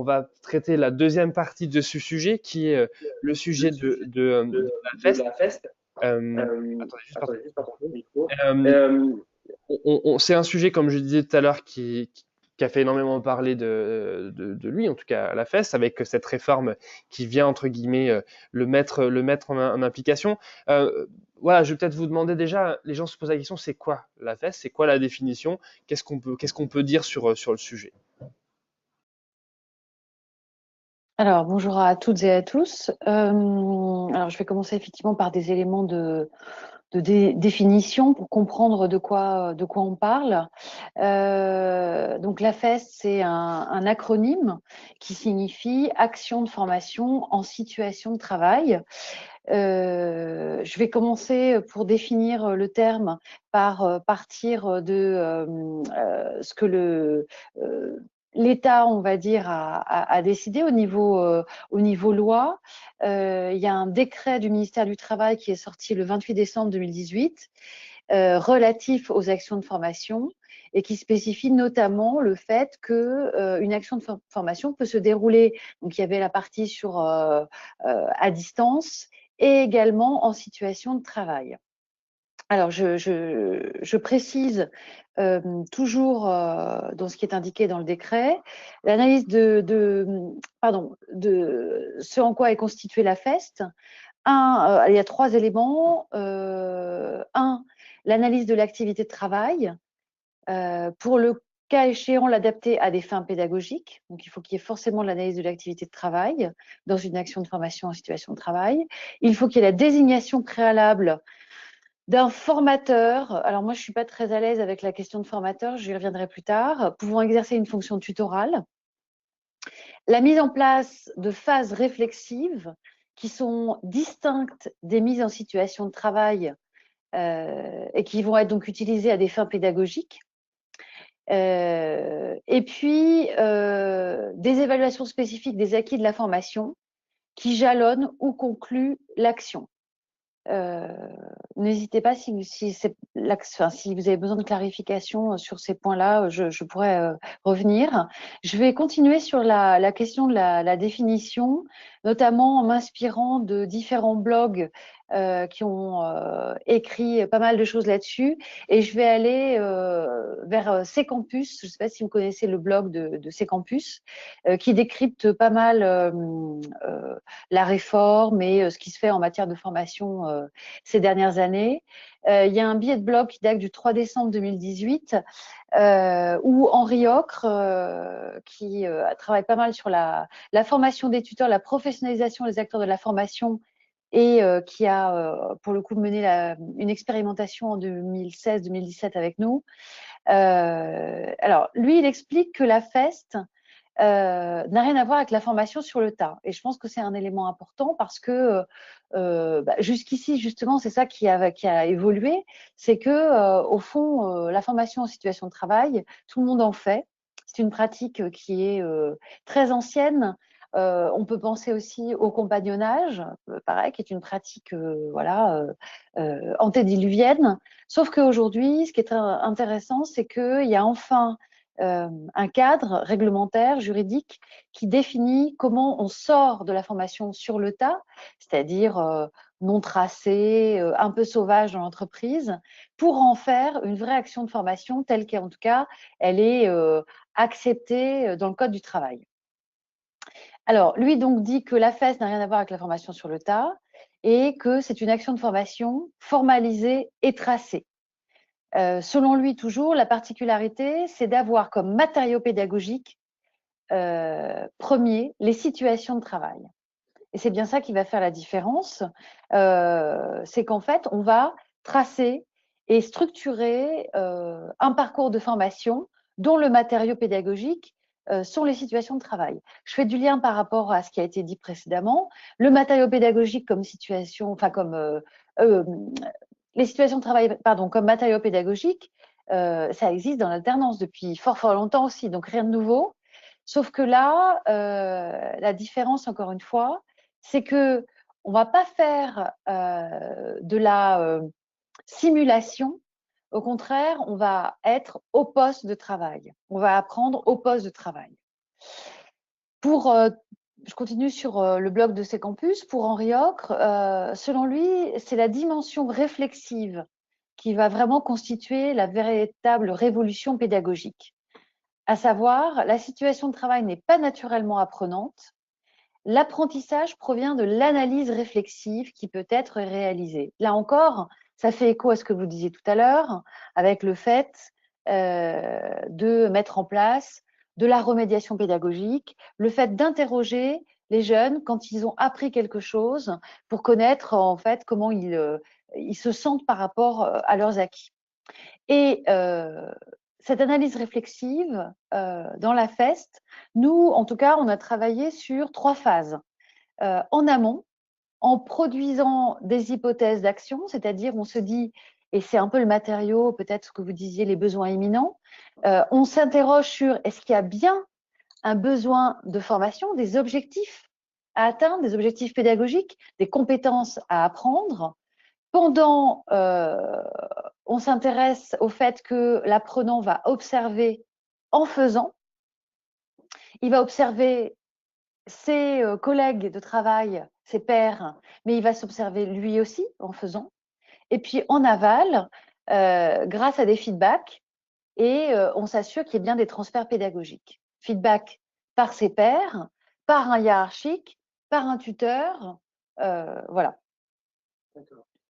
on va traiter la deuxième partie de ce sujet qui est le sujet de la feste. Attendez, juste pardon. Euh, c'est un sujet, comme je disais tout à l'heure, qui a fait énormément parler de lui, en tout cas à la feste, avec cette réforme qui vient, entre guillemets, le mettre en application. Voilà, je vais peut-être vous demander déjà, les gens se posent la question, c'est quoi la feste? C'est quoi la définition? Qu'est-ce qu'on peut dire sur le sujet? Alors, bonjour à toutes et à tous. Alors, je vais commencer effectivement par des éléments de définition pour comprendre de quoi on parle. Donc, la FEST, c'est un acronyme qui signifie Action de formation en situation de travail. Je vais commencer pour définir le terme par partir de ce que euh, l'État, on va dire, a décidé au niveau loi. Il y a un décret du ministère du Travail qui est sorti le 28 décembre 2018 relatif aux actions de formation et qui spécifie notamment le fait qu'une action de formation peut se dérouler. Donc, il y avait la partie à distance et également en situation de travail. Alors, je précise toujours dans ce qui est indiqué dans le décret, l'analyse de ce en quoi est constituée la FEST. Il y a 3 éléments. Un, l'analyse de l'activité de travail. Pour le cas échéant, l'adapter à des fins pédagogiques. Donc, il faut qu'il y ait forcément l'analyse de l'activité de travail dans une action de formation en situation de travail. Il faut qu'il y ait la désignation préalable d'un formateur. Alors, moi, je ne suis pas très à l'aise avec la question de formateur, j'y reviendrai plus tard, pouvant exercer une fonction tutorale. La mise en place de phases réflexives qui sont distinctes des mises en situation de travail et qui vont être donc utilisées à des fins pédagogiques. Et puis, des évaluations spécifiques des acquis de la formation qui jalonnent ou concluent l'action. N'hésitez pas si vous avez besoin de clarification sur ces points-là, je pourrais revenir. Je vais continuer sur la question de la définition, notamment en m'inspirant de différents blogs qui ont écrit pas mal de choses là-dessus. Et je vais aller vers C-Campus. Je ne sais pas si vous connaissez le blog de C-Campus, qui décrypte pas mal la réforme et ce qui se fait en matière de formation ces dernières années. Il y a un billet de blog qui date du 3 décembre 2018 où Henri Ocre, qui travaille pas mal sur la formation des tuteurs, la professionnalisation des acteurs de la formation et qui a pour le coup mené une expérimentation en 2016-2017 avec nous. Alors, lui, il explique que la FEST n'a rien à voir avec la formation sur le tas. Et je pense que c'est un élément important parce que jusqu'ici, justement, c'est ça qui a évolué. C'est que, au fond, la formation en situation de travail, tout le monde en fait. C'est une pratique qui est très ancienne. On peut penser aussi au compagnonnage, pareil, qui est une pratique antédiluvienne. Sauf qu'aujourd'hui, ce qui est très intéressant, c'est qu'il y a enfin un cadre réglementaire, juridique, qui définit comment on sort de la formation sur le tas, c'est-à-dire non tracée, un peu sauvage dans l'entreprise, pour en faire une vraie action de formation telle qu'en tout cas, elle est acceptée dans le Code du travail. Alors, lui donc dit que la FES n'a rien à voir avec la formation sur le tas et que c'est une action de formation formalisée et tracée. Selon lui, toujours, la particularité, c'est d'avoir comme matériau pédagogique premier les situations de travail. Et c'est bien ça qui va faire la différence. C'est qu'en fait, on va tracer et structurer un parcours de formation dont le matériau pédagogique sont les situations de travail. Je fais du lien par rapport à ce qui a été dit précédemment. Le matériau pédagogique comme situation, enfin les situations de travail, pardon, comme matériau pédagogique, ça existe dans l'alternance depuis fort fort longtemps aussi, donc rien de nouveau. Sauf que là, la différence, encore une fois, c'est que on va pas faire de la simulation. Au contraire, on va être au poste de travail. On va apprendre au poste de travail. Je continue sur le blog de Ccampus. Pour Henri Ocre, selon lui, c'est la dimension réflexive qui va vraiment constituer la véritable révolution pédagogique. À savoir, la situation de travail n'est pas naturellement apprenante. L'apprentissage provient de l'analyse réflexive qui peut être réalisée. Là encore, ça fait écho à ce que vous disiez tout à l'heure, avec le fait de mettre en place de la remédiation pédagogique, le fait d'interroger les jeunes quand ils ont appris quelque chose pour connaître en fait comment ils se sentent par rapport à leurs acquis. Et cette analyse réflexive dans la FEST, nous, en tout cas, on a travaillé sur 3 phases. En amont, en produisant des hypothèses d'action, c'est-à-dire on se dit, et c'est un peu le matériau, peut-être ce que vous disiez, les besoins imminents, on s'interroge sur est-ce qu'il y a bien un besoin de formation, des objectifs à atteindre, des objectifs pédagogiques, des compétences à apprendre. Pendant, on s'intéresse au fait que l'apprenant va observer en faisant. Il va observer ses collègues de travail, ses pairs, mais il va s'observer lui aussi en faisant. Et puis en aval, grâce à des feedbacks, et on s'assure qu'il y ait bien des transferts pédagogiques. Feedback par ses pairs, par un hiérarchique, par un tuteur, voilà.